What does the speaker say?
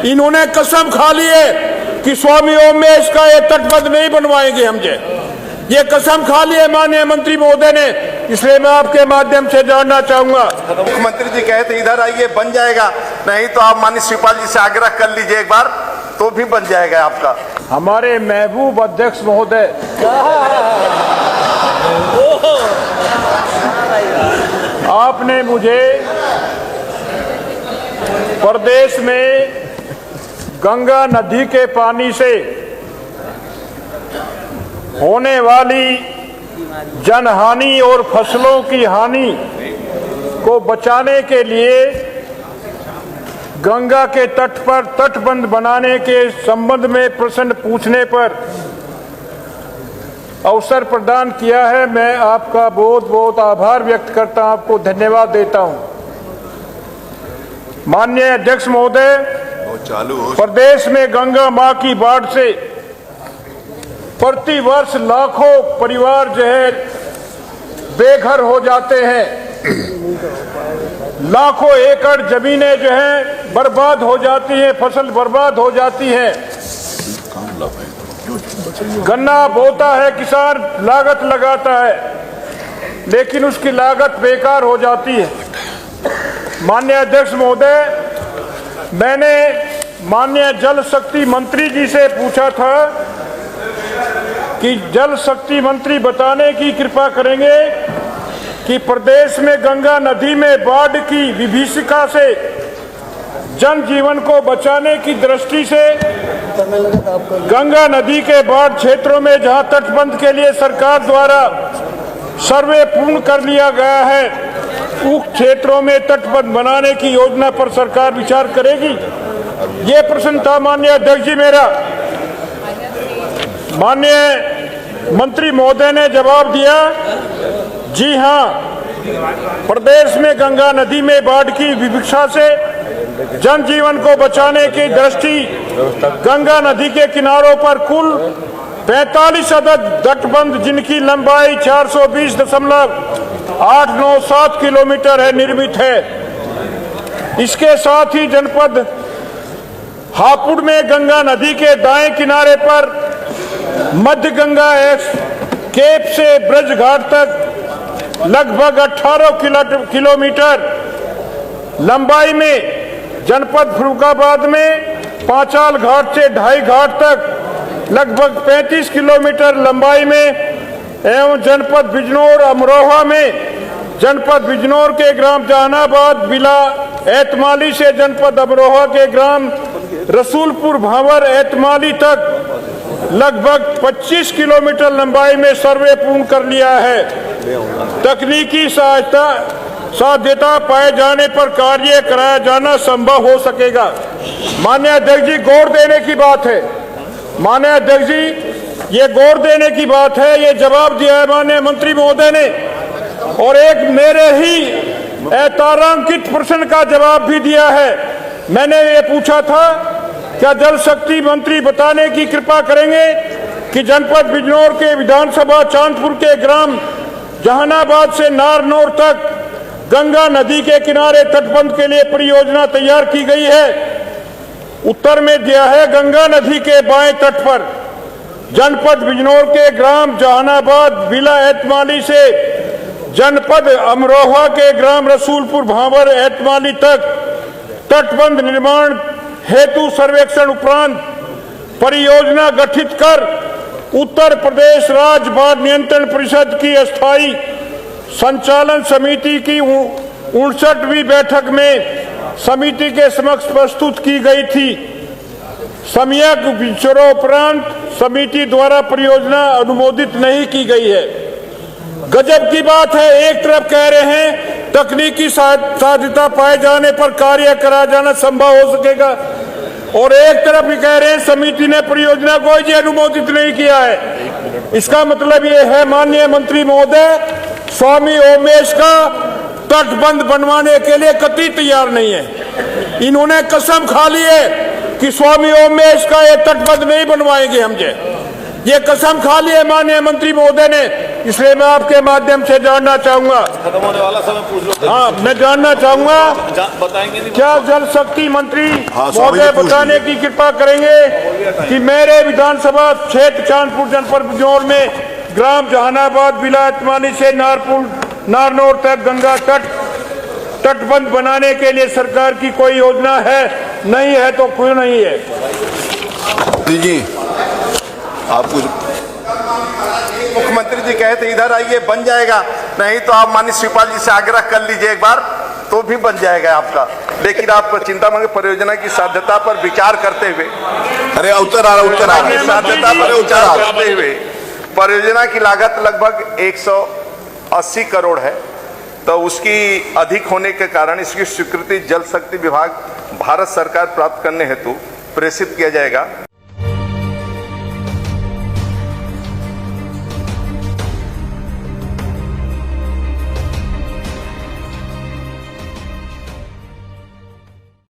इन्होंने कसम खा ली है कि स्वामी ओमेश का ये तटबंध नहीं बनवाएंगे हमसे। ये कसम खा ली है माननीय मंत्री महोदय ने। इसलिए मैं आपके माध्यम से जानना चाहूंगा, मुख्यमंत्री जी कहे थे इधर आइए बन जाएगा, नहीं तो आप माननीय शिवपाल जी से आग्रह कर लीजिए एक बार, तो भी बन जाएगा आपका। हमारे महबूब अध्यक्ष महोदय आपने मुझे प्रदेश में गंगा नदी के पानी से होने वाली जनहानि और फसलों की हानि को बचाने के लिए गंगा के तट पर तटबंध बनाने के संबंध में प्रश्न पूछने पर अवसर प्रदान किया है। मैं आपका बहुत बहुत आभार व्यक्त करता हूं, आपको धन्यवाद देता हूं। माननीय अध्यक्ष महोदय, प्रदेश में गंगा मां की बाढ़ से प्रति वर्ष लाखों परिवार जो है बेघर हो जाते हैं। लाखों एकड़ जमीनें जो है बर्बाद हो जाती हैं, फसल बर्बाद हो जाती है। गन्ना बोता है किसान, लागत लगाता है, लेकिन उसकी लागत बेकार हो जाती है। माननीय अध्यक्ष महोदय, मैंने माननीय जल शक्ति मंत्री जी से पूछा था कि जल शक्ति मंत्री बताने की कृपा करेंगे कि प्रदेश में गंगा नदी में बाढ़ की विभीषिका से जनजीवन को बचाने की दृष्टि से गंगा नदी के बाढ़ क्षेत्रों में जहां तटबंध के लिए सरकार द्वारा सर्वे पूर्ण कर लिया गया है, उक्त क्षेत्रों में तटबंध बनाने की योजना पर सरकार विचार करेगी। ये प्रश्न था माननीय अध्यक्ष जी मेरा। माननीय मंत्री महोदय ने जवाब दिया, जी हां, प्रदेश में गंगा नदी में बाढ़ की विभीषिका से जनजीवन को बचाने की दृष्टि गंगा नदी के किनारों पर कुल 45 अदद तटबंध जिनकी लंबाई 420.897 किलोमीटर है निर्मित है। इसके साथ ही जनपद हापुड़ में गंगा नदी के दाएं किनारे पर मध्य गंगा केप से ब्रज घाट तक लगभग 18 किलोमीटर लंबाई में, जनपद फर्रुखाबाद में पांचाल घाट से ढाई घाट तक लगभग 35 किलोमीटर लंबाई में, एवं जनपद बिजनौर अमरोहा में जनपद बिजनौर के ग्राम जहानाबाद बिला एतमाली से जनपद अमरोहा के ग्राम रसूलपुर भावर एतमाली तक लगभग 25 किलोमीटर लंबाई में सर्वे पूर्ण कर लिया है। तकनीकी साध्यता पाए जाने पर कार्य कराया जाना संभव हो सकेगा। माननीय अध्यक्ष जी, गौर देने की बात है। माननीय अध्यक्ष जी, ये गौर देने की बात है। ये जवाब दिया है माननीय मंत्री महोदय ने, और एक मेरे ही तारांकित प्रश्न का जवाब भी दिया है। मैंने ये पूछा था, क्या जल शक्ति मंत्री बताने की कृपा करेंगे कि जनपद बिजनौर के विधानसभा चांदपुर के ग्राम जहानाबाद से नारनौर तक गंगा नदी के किनारे तटबंध के लिए परियोजना तैयार की गई है। उत्तर में दिया है, गंगा नदी के बाएं तट पर जनपद बिजनौर के ग्राम जहानाबाद बिला एतमाली से जनपद अमरोहा के ग्राम रसूलपुर भावर एतमाली तक तटबंध निर्माण हेतु सर्वेक्षण उपरांत परियोजना गठित कर उत्तर प्रदेश राज्य बाढ़ नियंत्रण परिषद की अस्थायी संचालन समिति की 59वीं बैठक में समिति के समक्ष प्रस्तुत की गई थी। सम्यक विचारोपरांत समिति द्वारा परियोजना अनुमोदित नहीं की गई है। गजब की बात है, एक तरफ कह रहे हैं तकनीकी साध्यता पाए जाने पर कार्य करा जाना संभव हो सकेगा, और एक तरफ ही कह रहे हैं समिति ने परियोजना को ही अनुमोदित नहीं किया है। इसका मतलब ये है माननीय मंत्री महोदय, स्वामी ओमेश का तटबंध बनवाने के लिए कतई तैयार नहीं है। इन्होंने कसम खा ली है कि स्वामी ओमेश का ये तटबंध नहीं बनवाएंगे हमसे। ये कसम खा ली है माननीय मंत्री महोदय ने, इसलिए मैं आपके माध्यम से जानना चाहूंगा, खत्म होने वाला समय पूछ लो। हाँ मैं जानना चाहूंगा बताएंगे नहीं। क्या जल शक्ति मंत्री स्वामी महोदय जी पूछ बताने की कृपा करेंगे कि मेरे विधानसभा क्षेत्र चांदपुर जनपद बिजनौर में ग्राम जहानाबाद विलायत मानी से नारनौर तक गंगा तटबंध बनाने के लिए सरकार की कोई योजना है? नहीं है तो क्यों नहीं है? जी आप कुछ मुख्यमंत्री जी कहे थे इधर आइए बन जाएगा, नहीं तो आप माननीय शिवपाल जी से आग्रह कर लीजिए एक बार, तो भी बन जाएगा आपका। लेकिन आप चिंतामणि परियोजना की साध्यता पर विचार करते हुए, अरे उत्तर आ रहा साध्यता पर विचार करते हुए परियोजना की लागत लगभग 180 करोड़ है, तो उसकी अधिक होने के कारण इसकी स्वीकृति जल शक्ति विभाग भारत सरकार प्राप्त करने हेतु प्रेषित किया जाएगा।